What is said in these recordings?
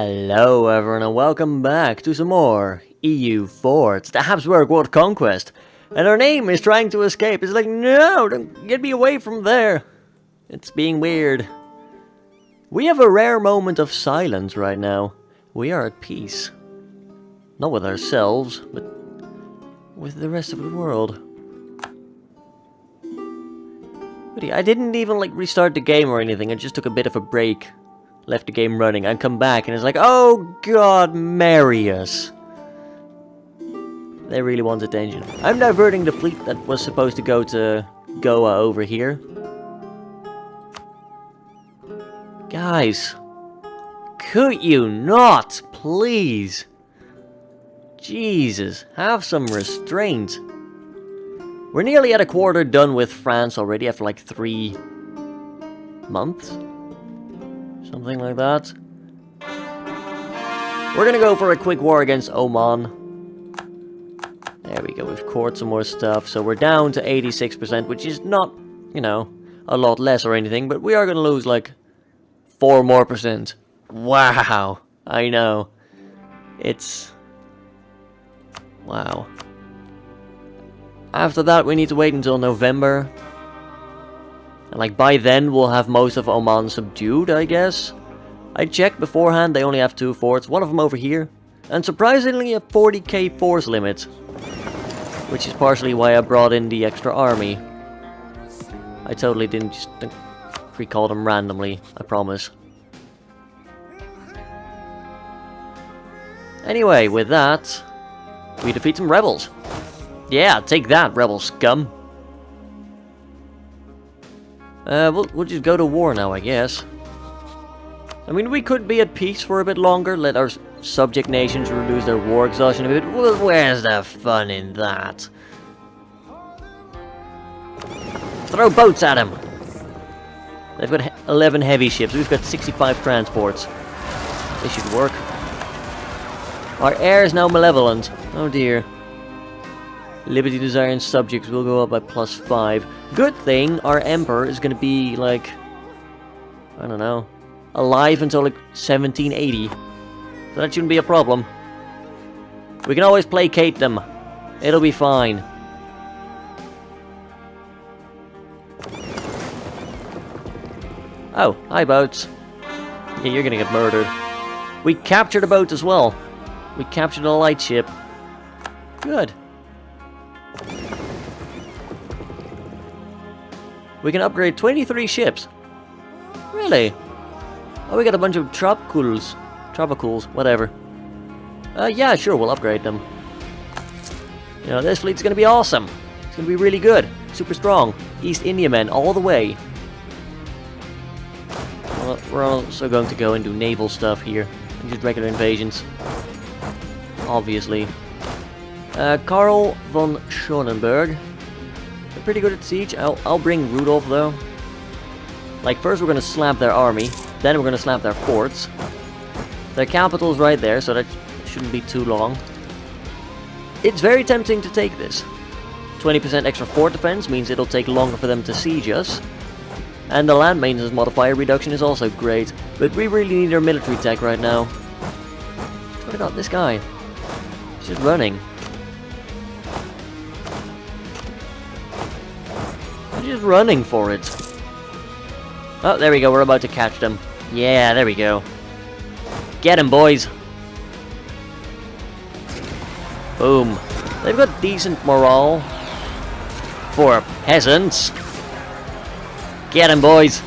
Hello everyone and welcome back to some more EU forts, the Habsburg World Conquest. And our name is trying to escape. It's like, no, don't get me away from there. It's being weird. We have a rare moment of silence right now. We are at peace. Not with ourselves, but with the rest of the world. But I didn't even restart the game or anything. I just took a bit of a break. Left the game running and come back and it's like, oh god, marry us. They really want attention. I'm diverting the fleet that was supposed to go to Goa over here. Guys, could you not, please? Jesus, have some restraint. We're nearly at a quarter done with France already after like 3 months. Something like that. We're gonna go for a quick war against Oman. There we go, we've cored some more stuff. So we're down to 86%, which is not, you know, a lot less or anything. But we are gonna lose like 4 more percent. Wow, I know. It's... wow. After that we need to wait until November. And like by then we'll have most of Oman subdued, I guess. I checked beforehand, they only have 2 forts, one of them over here. And surprisingly a 40k force limit. Which is partially why I brought in the extra army. I totally didn't just recall them randomly, I promise. Anyway, with that, we defeat some rebels. Yeah, take that, rebel scum. We'll just go to war now, I guess. I mean, we could be at peace for a bit longer, let our subject nations reduce their war exhaustion a bit. Well, where's the fun in that? Throw boats at them! They've got 11 heavy ships, we've got 65 transports. They should work. Our air is now malevolent. Oh dear. Liberty desiring subjects will go up by +5. Good thing our emperor is gonna be like, I don't know, alive until like 1780. So that shouldn't be a problem. We can always placate them. It'll be fine. Oh, hi boats. Yeah, you're gonna get murdered. We captured a boat as well. We captured a light ship. Good. We can upgrade 23 ships. Really? Oh, we got a bunch of tropicals, whatever. Yeah, sure, we'll upgrade them. You know, this fleet's gonna be awesome. It's gonna be really good. Super strong. East Indiamen all the way. Well, we're also going to go and do naval stuff here. And just regular invasions. Obviously. Karl von Schonenberg. They're pretty good at siege. I'll bring Rudolf though. Like first we're gonna slap their army, then we're gonna slap their forts. Their capital's right there, so that shouldn't be too long. It's very tempting to take this. 20% extra fort defense means it'll take longer for them to siege us. And the land maintenance modifier reduction is also great, but we really need our military tech right now. What about this guy? He's just running. Just running for it. Oh, there we go. We're about to catch them. Yeah, there we go. Get him, boys. Boom. They've got decent morale for peasants. Get him, boys.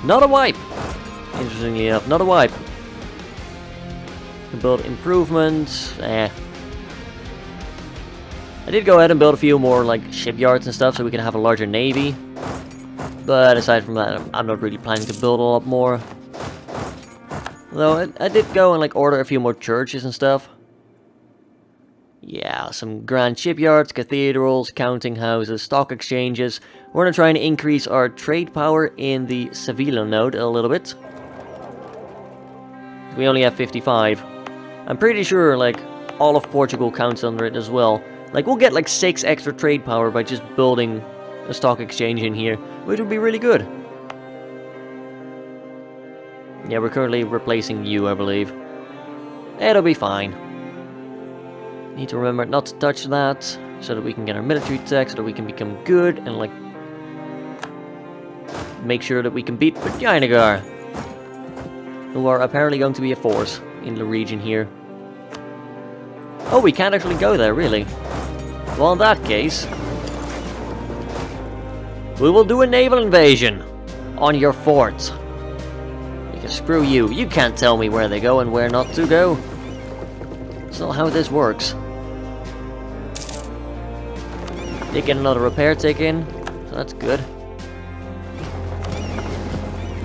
Not a wipe. Interestingly enough, not a wipe. Can build improvements. I did go ahead and build a few more like shipyards and stuff so we can have a larger navy. But aside from that, I'm not really planning to build a lot more. Though I did go and like order a few more churches and stuff. Yeah, some grand shipyards, cathedrals, counting houses, stock exchanges. We're gonna try and increase our trade power in the Sevilla node a little bit. We only have 55. I'm pretty sure like all of Portugal counts under it as well. Like, we'll get like 6 extra trade power by just building a stock exchange in here, which would be really good. Yeah, we're currently replacing you, I believe. It'll be fine. Need to remember not to touch that, so that we can get our military tech, so that we can become good, and like... make sure that we can beat Vaginagar, who are apparently going to be a force in the region here. Oh, we can't actually go there, really. Well, in that case... we will do a naval invasion on your fort. Because screw you, you can't tell me where they go and where not to go. That's not how this works. Did get another repair tick in, so that's good.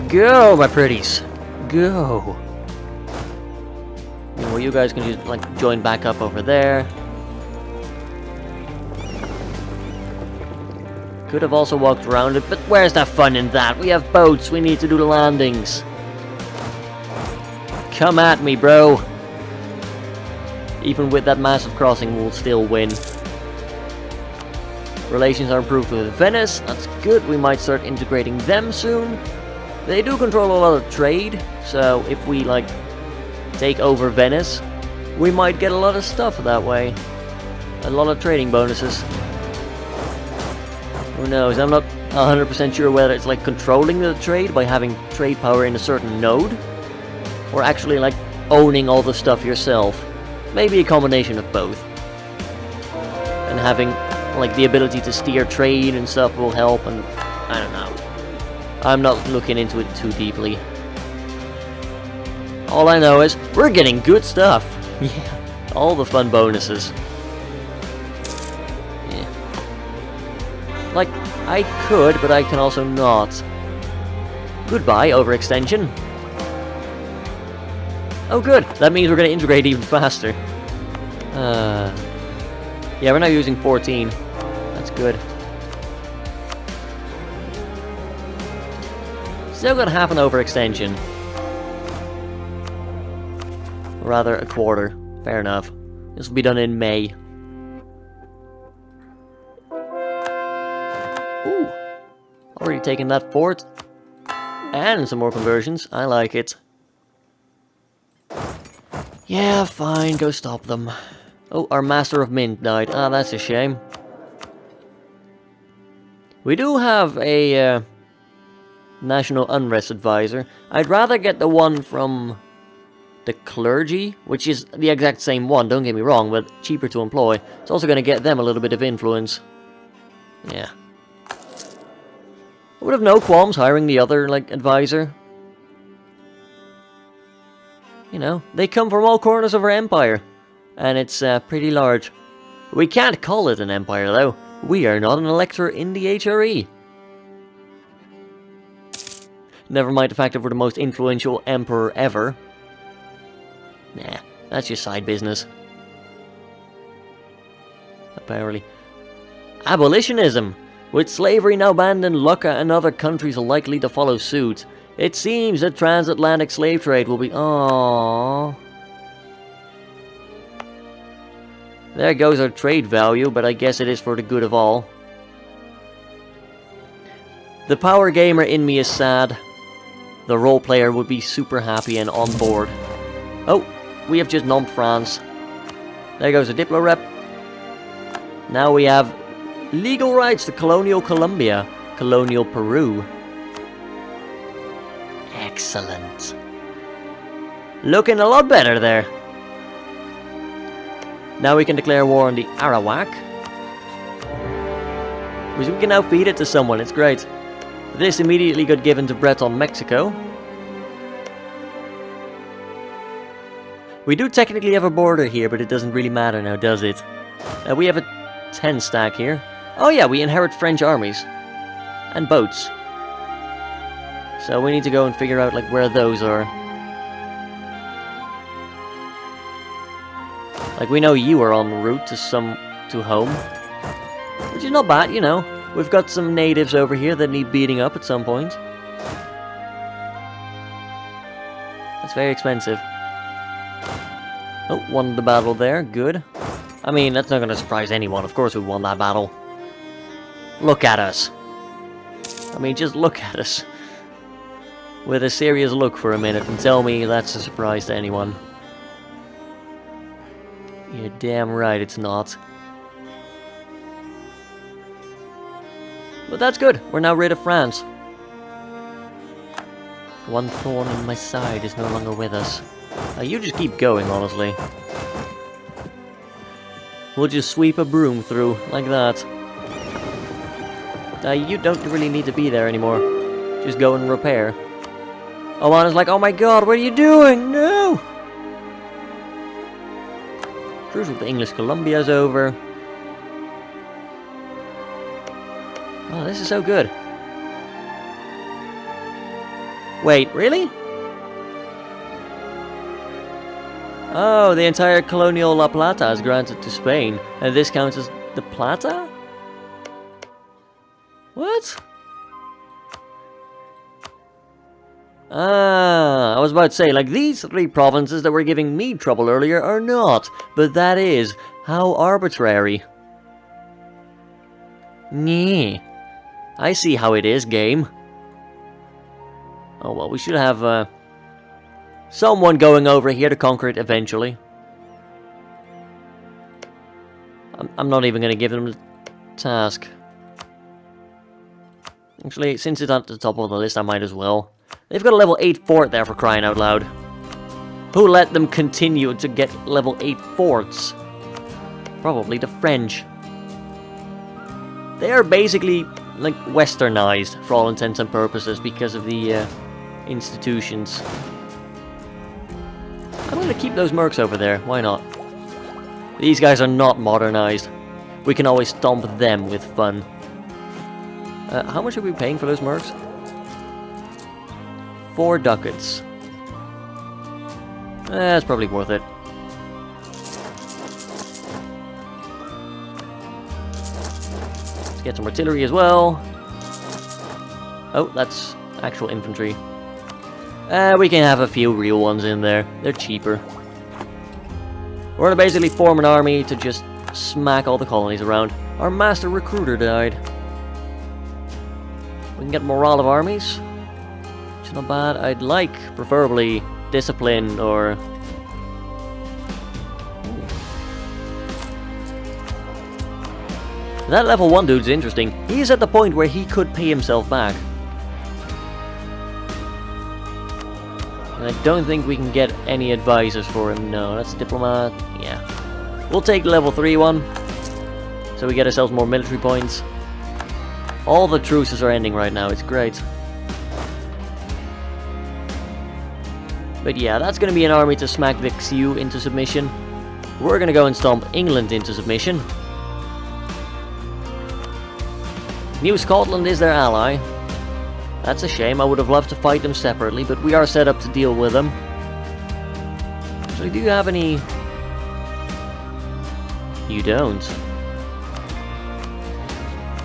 Go, my pretties! Go! Well, you guys can just, like, join back up over there. Could have also walked around it, but where's the fun in that? We have boats, we need to do the landings. Come at me, bro! Even with that massive crossing, we'll still win. Relations are improved with Venice, that's good, we might start integrating them soon. They do control a lot of trade, so if we, like, take over Venice, we might get a lot of stuff that way. A lot of trading bonuses. Who knows, I'm not 100% sure whether it's, like, controlling the trade by having trade power in a certain node, or actually, like, owning all the stuff yourself. Maybe a combination of both. And having, like, the ability to steer trade and stuff will help, and I don't know. I'm not looking into it too deeply. All I know is, we're getting good stuff! Yeah, all the fun bonuses. Yeah. Like, I could, but I can also not. Goodbye, overextension. Oh good, that means we're gonna integrate even faster. Yeah, we're now using 14. That's good. Still got half an overextension. Rather, a quarter. Fair enough. This will be done in May. Ooh! Already taken that fort. And some more conversions. I like it. Yeah, fine. Go stop them. Oh, our Master of Mint died. Ah, that's a shame. We do have a... National Unrest Advisor. I'd rather get the one from the clergy, which is the exact same one, don't get me wrong, but cheaper to employ. It's also going to get them a little bit of influence. Yeah. I would have no qualms hiring the other, like, advisor. You know, they come from all corners of our empire, and it's pretty large. We can't call it an empire, though. We are not an elector in the HRE. Never mind the fact that we're the most influential emperor ever. Nah, that's just side business. Apparently. Abolitionism! With slavery now banned in Lucca and other countries are likely to follow suit, it seems that transatlantic slave trade will be... Aww. There goes our trade value, but I guess it is for the good of all. The power gamer in me is sad. The role player would be super happy and on board. Oh, we have just numped France. There goes a Diplo rep. Now we have legal rights to colonial Colombia, colonial Peru. Excellent. Looking a lot better there. Now we can declare war on the Arawak. We can now feed it to someone, it's great. This immediately got given to Breton Mexico. We do technically have a border here, but it doesn't really matter now, does it? We have a 10 stack here. Oh yeah, we inherit French armies. And boats. So we need to go and figure out, like, where those are. Like, we know you are en route to home. Which is not bad, you know. We've got some natives over here that need beating up at some point. That's very expensive. Oh, won the battle there, good. I mean, that's not going to surprise anyone, of course we won that battle. Look at us. I mean, just look at us. with a serious look for a minute and tell me that's a surprise to anyone. You're damn right it's not. But that's good. We're now rid of France. One thorn in my side is no longer with us. You just keep going, honestly. We'll just sweep a broom through, like that. You don't really need to be there anymore. Just go and repair. Oana's like, oh my god, what are you doing? No! Truce with the English Columbia's over. Oh, this is so good. Wait, really? Oh, the entire colonial La Plata is granted to Spain, and this counts as the Plata? What? Ah, I was about to say, like, these three provinces that were giving me trouble earlier are not, but that is, how arbitrary. Nyeh. I see how it is, game. Oh well, we should have, someone going over here to conquer it eventually. I'm not even going to give them the task. Actually, since it's at the top of the list, I might as well. They've got a level 8 fort there, for crying out loud. Who let them continue to get level 8 forts? Probably the French. They are basically, like, westernized, for all intents and purposes, because of the, institutions. I'm going to keep those mercs over there, why not? These guys are not modernized. We can always stomp them with fun. How much are we paying for those mercs? 4 ducats. That's probably worth it. Let's get some artillery as well. Oh, that's actual infantry. We can have a few real ones in there. They're cheaper. We're gonna basically form an army to just smack all the colonies around. Our master recruiter died. We can get morale of armies. Which is not bad. I'd like, preferably, discipline or... That level 1 dude's interesting. He's at the point where he could pay himself back. And I don't think we can get any advisors for him. No, that's a diplomat. Yeah. We'll take the level 3 one. So we get ourselves more military points. All the truces are ending right now. It's great. But yeah, that's going to be an army to smack the Xiu into submission. We're going to go and stomp England into submission. New Scotland is their ally. That's a shame. I would have loved to fight them separately, but we are set up to deal with them. So do you have any... You don't.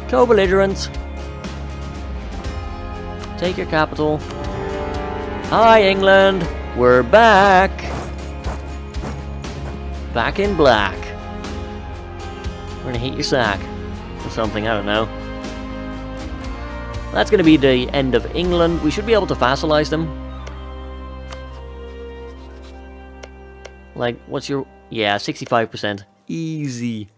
Co-belligerents. Take your capital. Hi, England. We're back. Back in black. We're gonna hit your sack. Or something, I don't know. That's going to be the end of England. We should be able to vassalize them. Like, what's your... Yeah, 65%. Easy.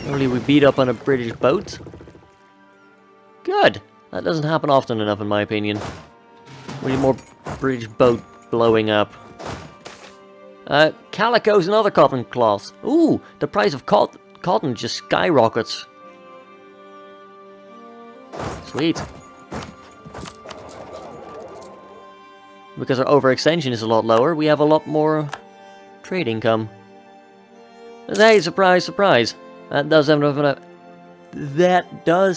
Only we beat up on a British boat. Good. That doesn't happen often enough, in my opinion. We need more British boat blowing up. Calicos and other cotton cloths. Ooh, the price of cotton just skyrockets. Sweet. Because our overextension is a lot lower, we have a lot more trade income. But hey, surprise, surprise. That does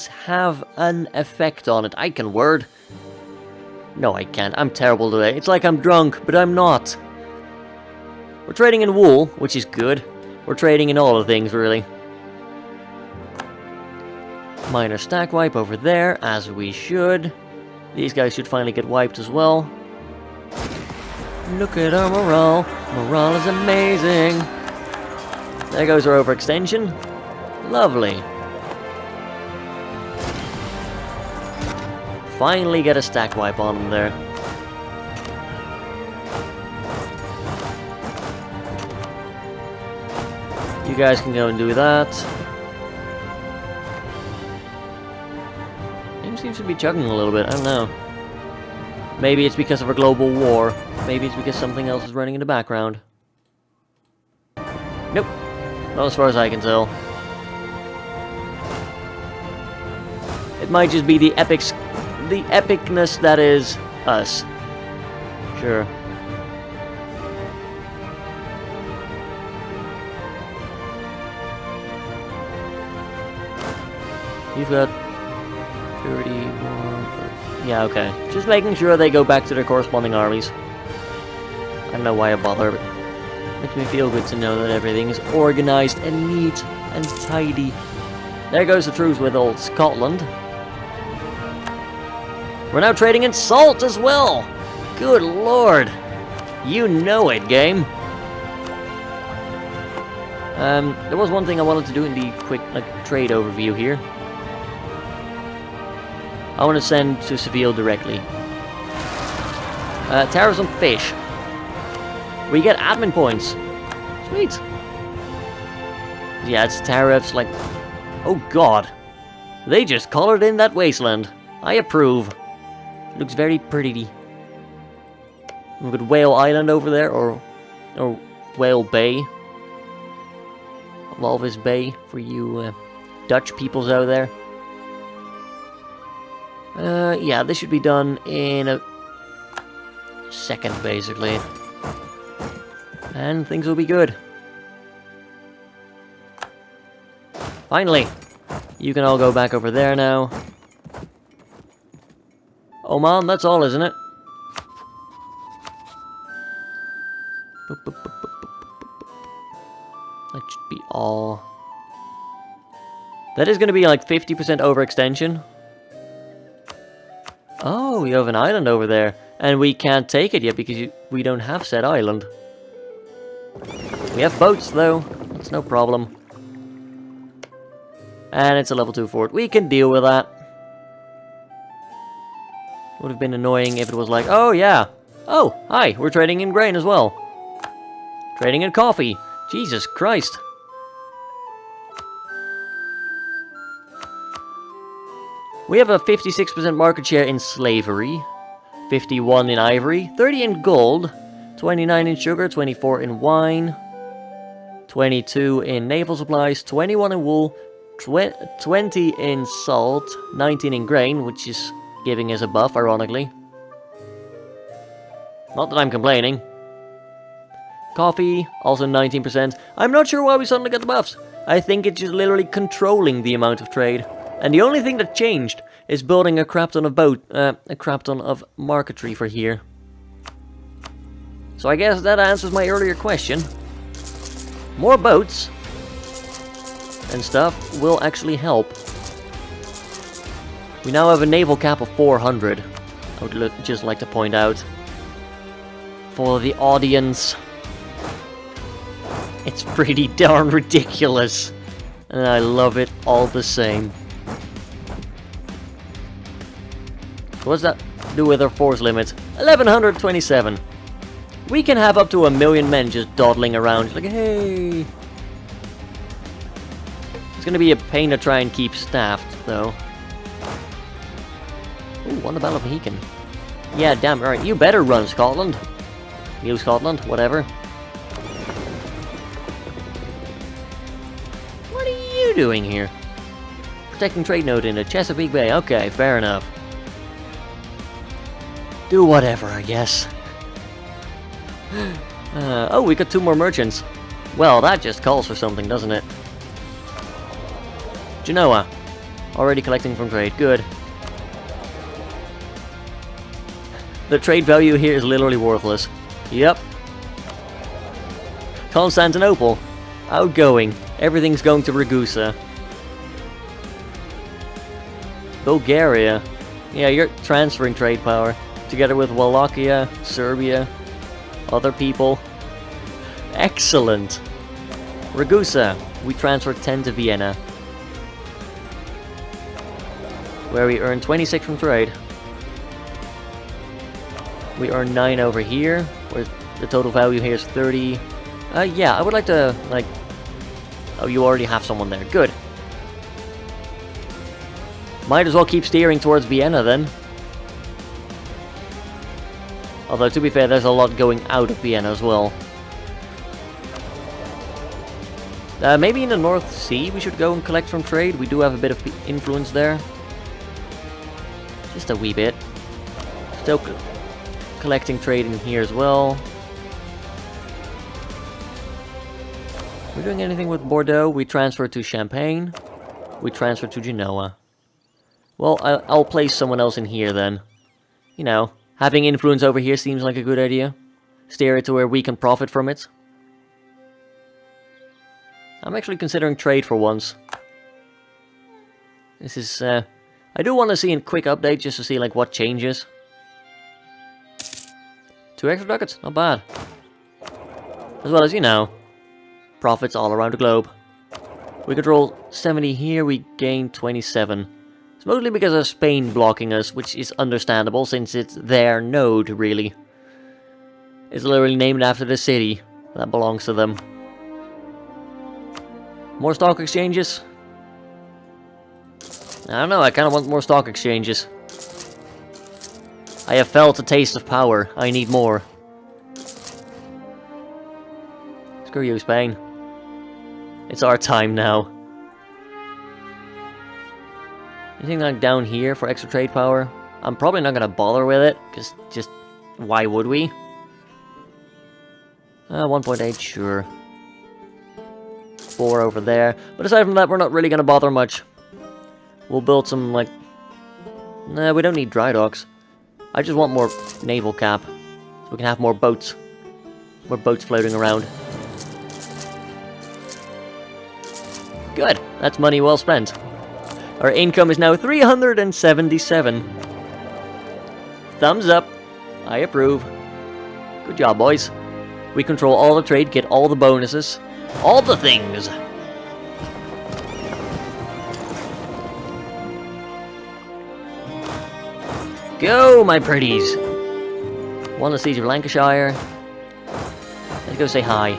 have an effect on it. I can word. No, I can't. I'm terrible today. It's like I'm drunk, but I'm not. We're trading in wool, which is good. We're trading in all the things, really. Minor stack wipe over there, as we should. These guys should finally get wiped as well. Look at our morale. Morale is amazing. There goes our overextension. Lovely. finally get a stack wipe on them there. You guys can go and do that. Game seems to be chugging a little bit, I don't know. Maybe it's because of a global war. Maybe it's because something else is running in the background. Nope. Not as far as I can tell. It might just be the epicness that is us. Sure. You've got 31... Yeah, okay. Just making sure they go back to their corresponding armies. I don't know why I bother, but it makes me feel good to know that everything is organized and neat and tidy. There goes the truce with old Scotland. We're now trading in salt as well! Good lord! You know it, game! There was one thing I wanted to do in the quick, trade overview here. I want to send to Seville directly. Tariffs on fish. We get admin points. Sweet. Yeah, it's tariffs like... Oh god. They just colored in that wasteland. I approve. Looks very pretty. We've got Whale Island over there, or Whale Bay. Walvis Bay for you Dutch peoples out there. Yeah, this should be done in a second, basically. And things will be good. Finally! You can all go back over there now. Oh man, that's all, isn't it? That should be all. That is going to be like 50% overextension. Oh, you have an island over there. And we can't take it yet because we don't have said island. We have boats though. That's no problem. And it's a level 2 fort. We can deal with that. Would have been annoying if it was like, oh yeah. Oh, hi, we're trading in grain as well. Trading in coffee. Jesus Christ. We have a 56% market share in slavery, 51 in ivory, 30 in gold, 29 in sugar, 24 in wine, 22 in naval supplies, 21 in wool, 20 in salt, 19 in grain, which is giving us a buff, ironically. Not that I'm complaining. Coffee, also 19%. I'm not sure why we suddenly got the buffs. I think it's just literally controlling the amount of trade. And the only thing that changed is building a crap ton of a crap ton of marketry for here. So I guess that answers my earlier question. More boats and stuff will actually help. We now have a naval cap of 400. I would just like to point out. For the audience. It's pretty darn ridiculous. And I love it all the same. What's that do with our force limit? 1127. We can have up to 1,000,000 men just dawdling around. Like, hey. It's gonna be a pain to try and keep staffed, though. Ooh, won the Battle of Mohican. Yeah, damn right. You better run, Scotland. New Scotland, whatever. What are you doing here? Protecting trade node in the Chesapeake Bay. Okay, fair enough. Do whatever, I guess. Oh, we got 2 more merchants. Well, that just calls for something, doesn't it? Genoa. Already collecting from trade. Good. The trade value here is literally worthless. Yep. Constantinople. Outgoing. Everything's going to Ragusa. Bulgaria. Yeah, you're transferring trade power. Together with Wallachia, Serbia, other people. Excellent. Ragusa. We transferred 10 to Vienna. Where we earn 26 from trade. We earn 9 over here, where the total value here is 30. Yeah, I would like to, like... Oh, you already have someone there. Good. Might as well keep steering towards Vienna, then. Although, to be fair, there's a lot going out of Vienna as well. Maybe in the North Sea we should go and collect from trade. We do have a bit of influence there. Just a wee bit. Still collecting trade in here as well. We're doing anything with Bordeaux. We transfer to Champagne. We transfer to Genoa. Well, I'll place someone else in here then. You know, having influence over here seems like a good idea. Steer it to where we can profit from it. I'm actually considering trade for once. This is, I do want to see a quick update just to see, like, what changes. 2 extra ducats, not bad. As well as, you know, profits all around the globe. We control 70 here, we gain 27. It's mostly because of Spain blocking us, which is understandable since it's their node, really. It's literally named after the city that belongs to them. More stock exchanges? I don't know, I kind of want more stock exchanges. I have felt a taste of power. I need more. Screw you, Spain. It's our time now. Anything like down here for extra trade power? I'm probably not gonna bother with it, because just why would we? 1.8, sure. 4 over there. But aside from that, we're not really gonna bother much. We'll build some, like... Nah, we don't need dry docks. I just want more naval cap. So we can have more boats. More boats floating around. Good. That's money well spent. Our income is now 377. Thumbs up. I approve. Good job, boys. We control all the trade, get all the bonuses. All the things. Go, my pretties. Won the siege of Lancashire. Let's go say hi.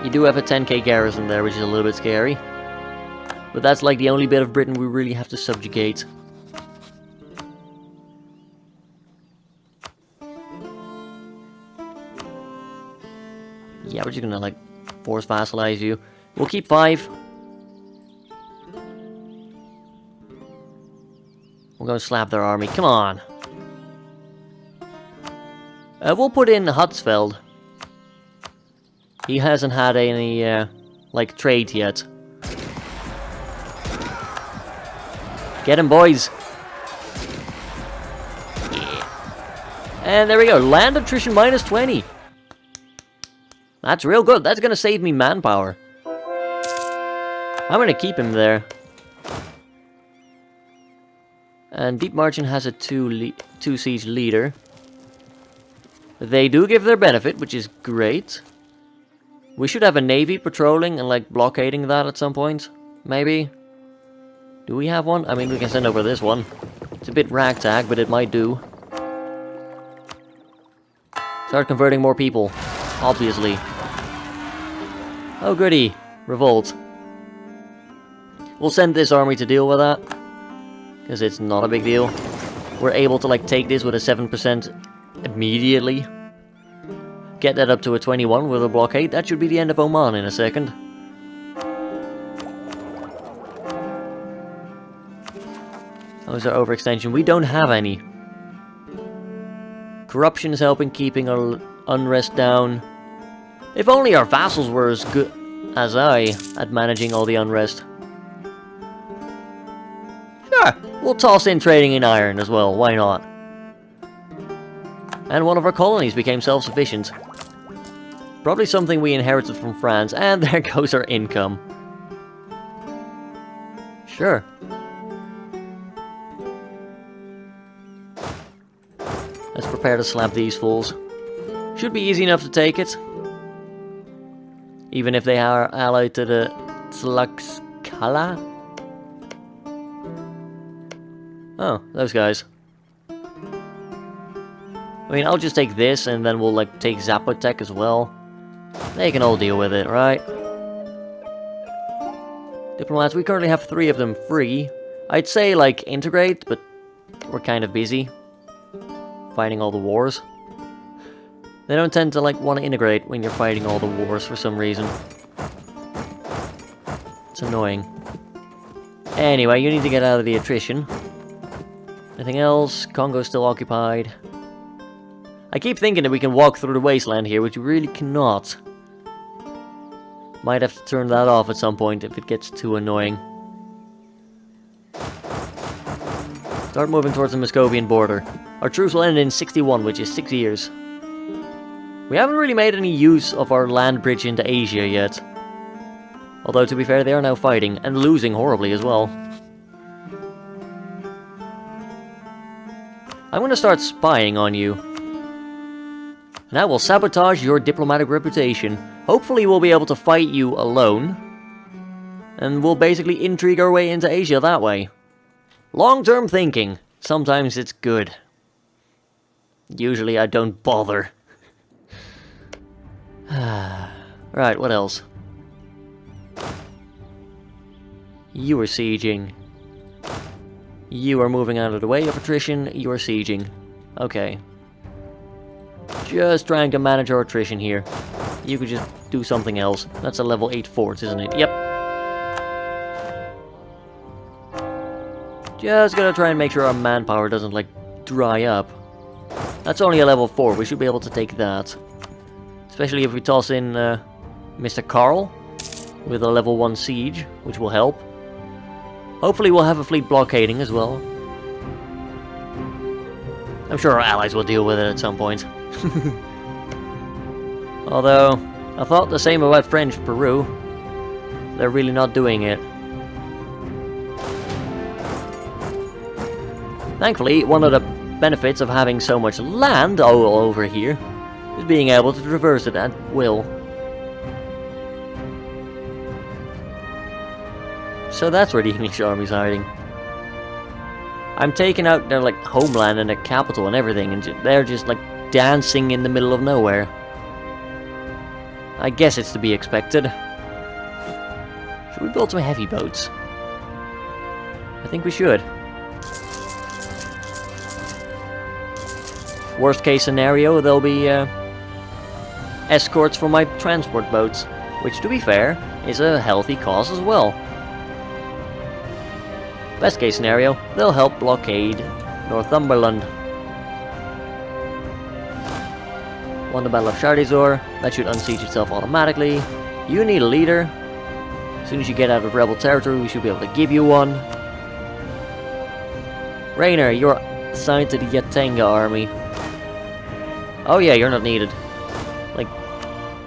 You do have a 10k garrison there, which is a little bit scary. But that's like the only bit of Britain we really have to subjugate. Yeah, we're just gonna, like, force vassalize you. We'll keep 5. We're gonna slap their army. Come on. We'll put in Hutsfeld. He hasn't had any, like, trade yet. Get him, boys. Yeah. And there we go. Land attrition minus 20. That's real good. That's gonna save me manpower. I'm gonna keep him there. And Deep Margin has a 2 siege leader. They do give their benefit, which is great. We should have a navy patrolling and, like, blockading that at some point. Maybe. Do we have one? I mean, we can send over this one. It's a bit ragtag, but it might do. Start converting more people. Obviously. Oh goody. Revolt. We'll send this army to deal with that. Because it's not a big deal. We're able to, like, take this with a 7% immediately. Get that up to a 21 with a blockade. That should be the end of Oman in a second. Oh, is there overextension? We don't have any. Corruption is helping keeping our unrest down. If only our vassals were as good as I at managing all the unrest. Sure, we'll toss in trading in iron as well, why not? And one of our colonies became self-sufficient. Probably something we inherited from France, and there goes our income. Sure. Let's prepare to slap these fools. Should be easy enough to take it. Even if they are allied to the Tlaxcala. Oh, those guys. I mean, I'll just take this, and then we'll, like, take Zapotec as well. They can all deal with it, right? Diplomats, we currently have 3 of them free. I'd say, like, integrate, but we're kind of busy fighting all the wars. They don't tend to, like, want to integrate when you're fighting all the wars for some reason. It's annoying. Anyway, you need to get out of the attrition. Anything else? Congo's still occupied. I keep thinking that we can walk through the wasteland here, which we really cannot. Might have to turn that off at some point if it gets too annoying. Start moving towards the Muscovian border. Our truce will end in 61, which is 6 years. We haven't really made any use of our land bridge into Asia yet. Although, to be fair, they are now fighting, and losing horribly as well. I'm gonna start spying on you. And that will sabotage your diplomatic reputation. Hopefully we'll be able to fight you alone. And we'll basically intrigue our way into Asia that way. Long-term thinking. Sometimes it's good. Usually I don't bother. Right, what else? You are sieging. You are moving out of the way of attrition. You are sieging. Okay. Just trying to manage our attrition here. You could just do something else. That's a level 8 fort, isn't it? Yep. Just gonna try and make sure our manpower doesn't, like, dry up. That's only a level 4. We should be able to take that. Especially if we toss in Mr. Karl with a level 1 siege, which will help. Hopefully we'll have a fleet blockading as well. I'm sure our allies will deal with it at some point. Although, I thought the same about French Peru. They're really not doing it. Thankfully, one of the benefits of having so much land all over here is being able to traverse it at will. So that's where the English army's hiding. I'm taking out their, like, homeland and their capital and everything, and they're just, like, dancing in the middle of nowhere. I guess it's to be expected. Should we build some heavy boats? I think we should. Worst case scenario, there'll be escorts for my transport boats, which, to be fair, is a healthy cause as well. Best case scenario, they'll help blockade Northumberland. Won the Battle of Chardizor. That should unsiege itself automatically. You need a leader. As soon as you get out of rebel territory, we should be able to give you one. Rainer, you're assigned to the Yatenga army. Oh yeah, you're not needed. Like,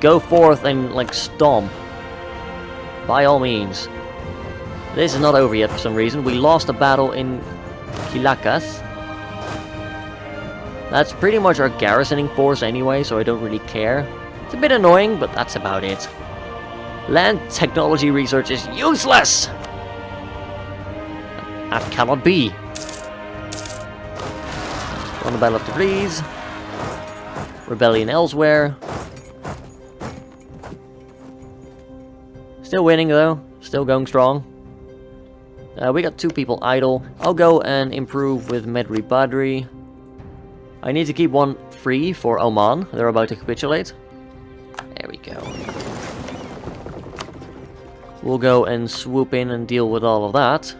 go forth and, like, stomp. By all means. This is not over yet for some reason. We lost a battle in Quilacas. That's pretty much our garrisoning force anyway, so I don't really care. It's a bit annoying, but that's about it. Land technology research is useless! That cannot be. On the Battle of Tabriz. Rebellion elsewhere. Still winning though. Still going strong. We got 2 people idle. I'll go and improve with Medri Badri. I need to keep 1 free for Oman. They're about to capitulate. There we go. We'll go and swoop in and deal with all of that.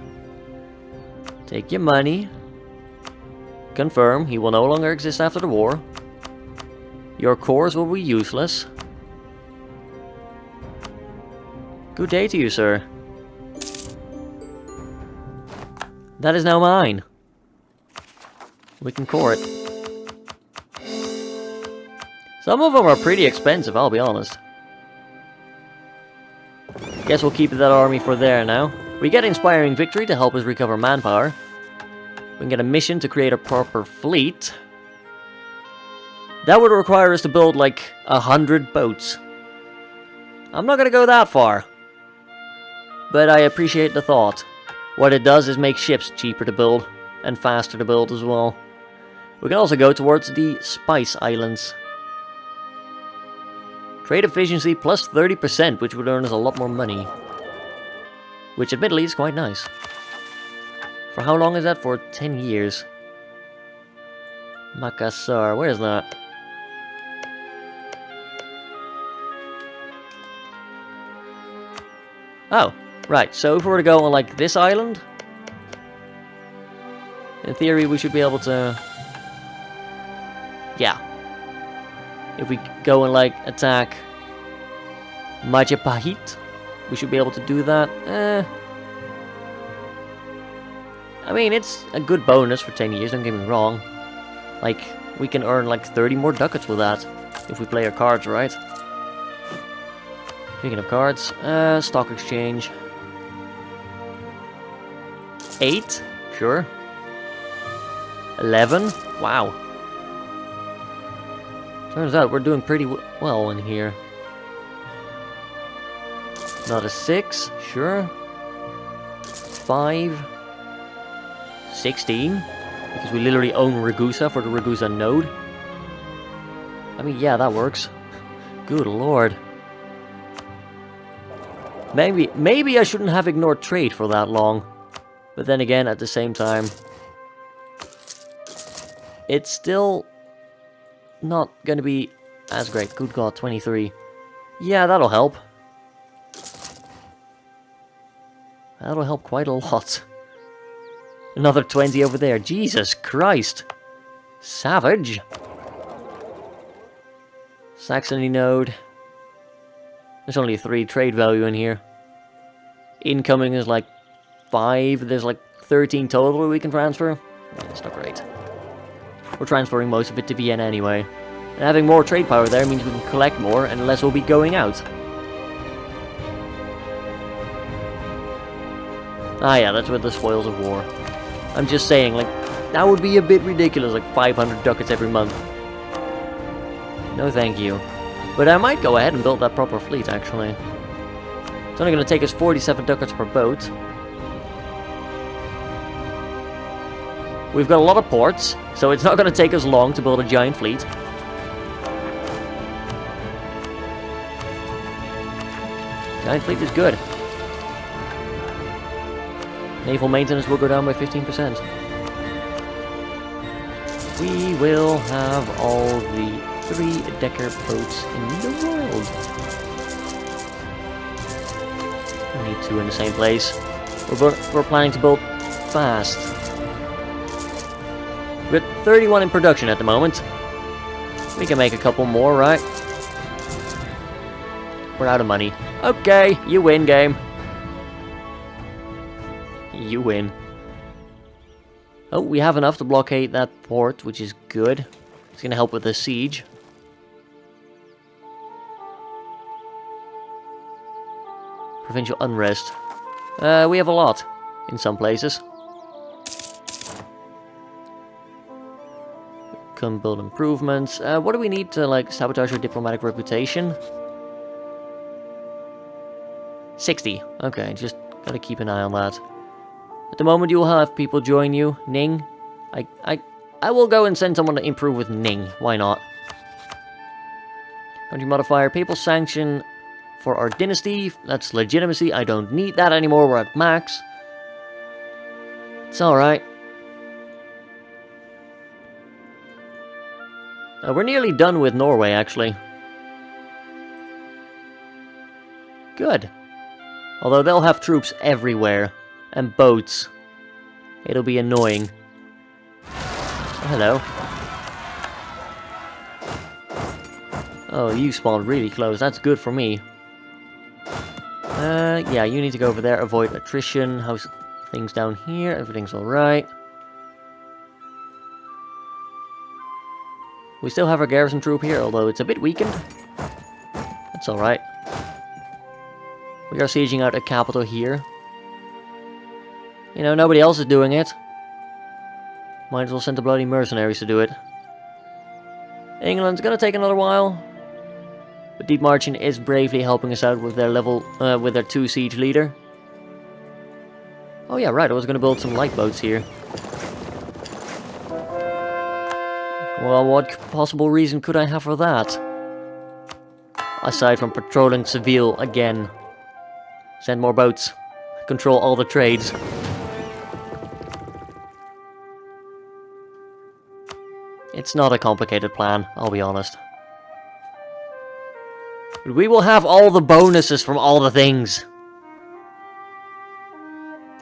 Take your money. Confirm, he will no longer exist after the war. Your cores will be useless. Good day to you, sir. That is now mine. We can core it. Some of them are pretty expensive, I'll be honest. Guess we'll keep that army for there now. We get Inspiring Victory to help us recover manpower. We can get a mission to create a proper fleet. That would require us to build like 100 boats. I'm not gonna go that far. But I appreciate the thought. What it does is make ships cheaper to build, and faster to build as well. We can also go towards the Spice Islands. Trade efficiency plus 30%, which would earn us a lot more money. Which admittedly is quite nice. For how long is that? For 10 years. Makassar, where is that? Oh, right, so if we were to go on like this island, in theory we should be able to... Yeah. If we go and like attack Majapahit, we should be able to do that. I mean, it's a good bonus for 10 years, don't get me wrong. Like, we can earn like 30 more ducats with that, if we play our cards right. Speaking of cards, stock exchange. 8, sure. 11, wow. Turns out we're doing pretty well in here. Not a 6, sure. 5. 16. Because we literally own Ragusa for the Ragusa node. I mean, yeah, that works. Good lord. Maybe I shouldn't have ignored trade for that long. But then again, at the same time, it's still not gonna be as great. Good god, 23. Yeah, that'll help. That'll help quite a lot. Another 20 over there. Jesus Christ. Savage. Saxony node. There's only 3 trade value in here. Incoming is like 5. There's like 13 total we can transfer. That's not great. We're transferring most of it to Vienna anyway. And having more trade power there means we can collect more and less will be going out. Ah yeah, that's with the spoils of war. I'm just saying, like, that would be a bit ridiculous, like 500 ducats every month. No thank you. But I might go ahead and build that proper fleet, actually. It's only going to take us 47 ducats per boat. We've got a lot of ports, so it's not going to take us long to build a giant fleet. Giant fleet is good. Naval maintenance will go down by 15%. We will have all the 3-decker boats in the world. We need 2 in the same place. We're planning to build fast. We're at 31 in production at the moment. We can make a couple more, right? We're out of money. Okay, you win, game. You win. Oh, we have enough to blockade that port, which is good. It's gonna help with the siege. Provincial unrest. We have a lot in some places. Come build improvements. What do we need to like sabotage our diplomatic reputation? 60. Okay, just gotta keep an eye on that. At the moment, you will have people join you. Ning. I will go and send someone to improve with Ning. Why not? Country modifier. Papal sanction for our dynasty. That's legitimacy. I don't need that anymore. We're at max. It's alright. We're nearly done with Norway, actually. Good. Although they'll have troops everywhere. And boats. It'll be annoying. Oh, hello. Oh, you spawned really close. That's good for me. Yeah, you need to go over there. Avoid attrition. How's things down here? Everything's alright. We still have our garrison troop here, although it's a bit weakened. That's alright. We are sieging out a capital here. You know, nobody else is doing it. Might as well send the bloody mercenaries to do it. England's gonna take another while. But Deep Marching is bravely helping us out with their with their 2 siege leader. Oh yeah, right, I was gonna build some light boats here. Well, what possible reason could I have for that? Aside from patrolling Seville again. Send more boats. Control all the trades. It's not a complicated plan, I'll be honest. But we will have all the bonuses from all the things.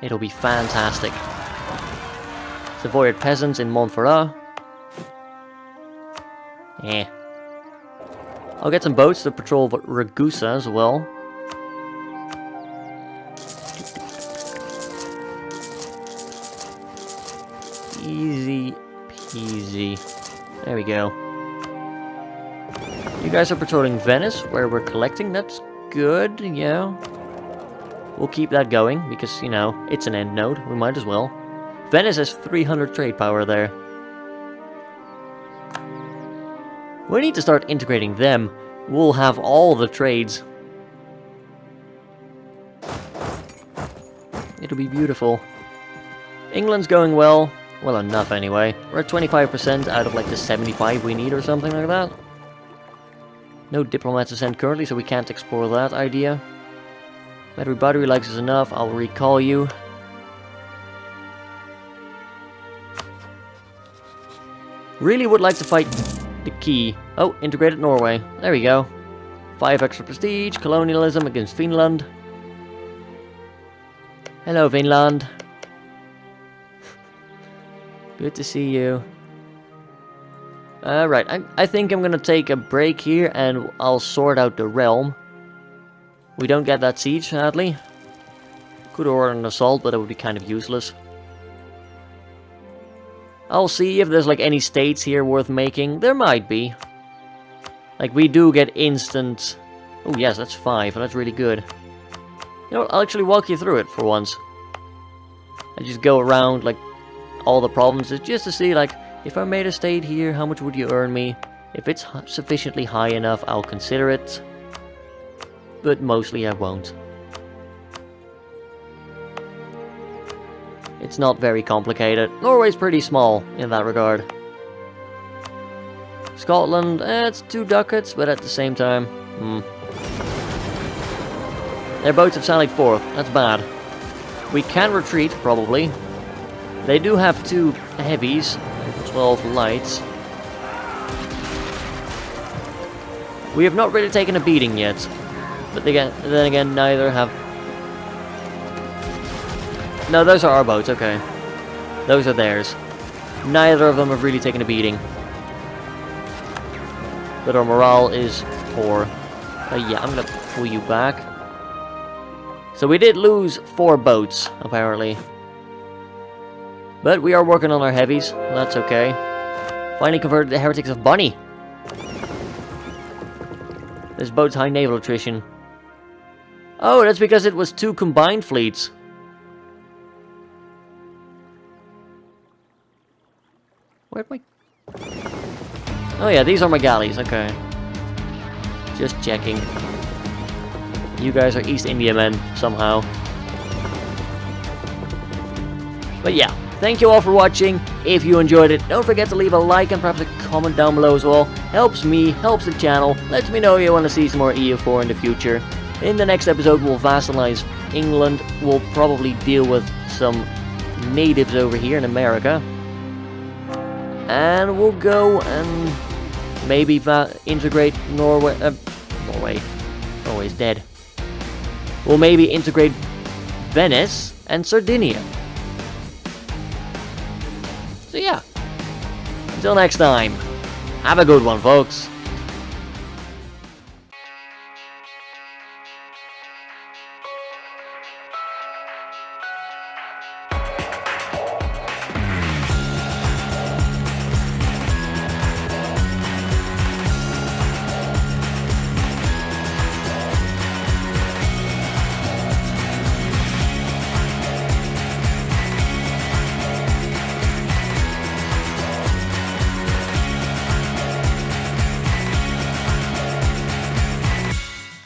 It'll be fantastic. Savoyard peasants in Montferrat. Eh. I'll get some boats to patrol Ragusa as well. Easy peasy. There we go. You guys are patrolling Venice, where we're collecting. That's good, yeah. We'll keep that going, because, you know, it's an end node. We might as well. Venice has 300 trade power there. We need to start integrating them. We'll have all the trades. It'll be beautiful. England's going well. Well enough, anyway. We're at 25% out of, like, the 75 we need or something like that. No diplomats to send currently, so we can't explore that idea. Battery likes us enough. I'll recall you. Really would like to fight the key. Oh, integrated Norway. There we go. 5 extra prestige. Colonialism against Finland. Hello, Finland. Good to see you. Right, I think I'm gonna take a break here and I'll sort out the realm. We don't get that siege, sadly. Could order an assault, but it would be kind of useless. I'll see if there's like any states here worth making. There might be. Like, we do get instant... Oh yes, that's 5, that's really good. You know what, I'll actually walk you through it for once. I just go around, like, all the provinces, just to see, like, if I made a state here, how much would you earn me? If it's sufficiently high enough, I'll consider it. But mostly I won't. It's not very complicated. Norway's pretty small in that regard. Scotland, it's 2 ducats, but at the same time, Their boats have sallied forth. That's bad. We can retreat, probably. They do have 2 heavies, 12 lights. We have not really taken a beating yet. But then again, neither have... No, those are our boats, okay. Those are theirs. Neither of them have really taken a beating. But our morale is poor. Yeah, I'm gonna pull you back. So we did lose 4 boats, apparently. But we are working on our heavies. That's okay. Finally converted the Heretics of Bonny. This boat's high naval attrition. Oh, that's because it was 2 combined fleets. Where'd my... Oh yeah, these are my galleys, okay. Just checking. You guys are East India men, somehow. But yeah, thank you all for watching. If you enjoyed it, don't forget to leave a like and perhaps a comment down below as well. Helps me, helps the channel, lets me know if you want to see some more EU4 in the future. In the next episode, we'll vassalize England. We'll probably deal with some natives over here in America. And we'll go and maybe integrate Norway. Norway's dead. We'll maybe integrate Venice and Sardinia. So yeah. Until next time. Have a good one, folks.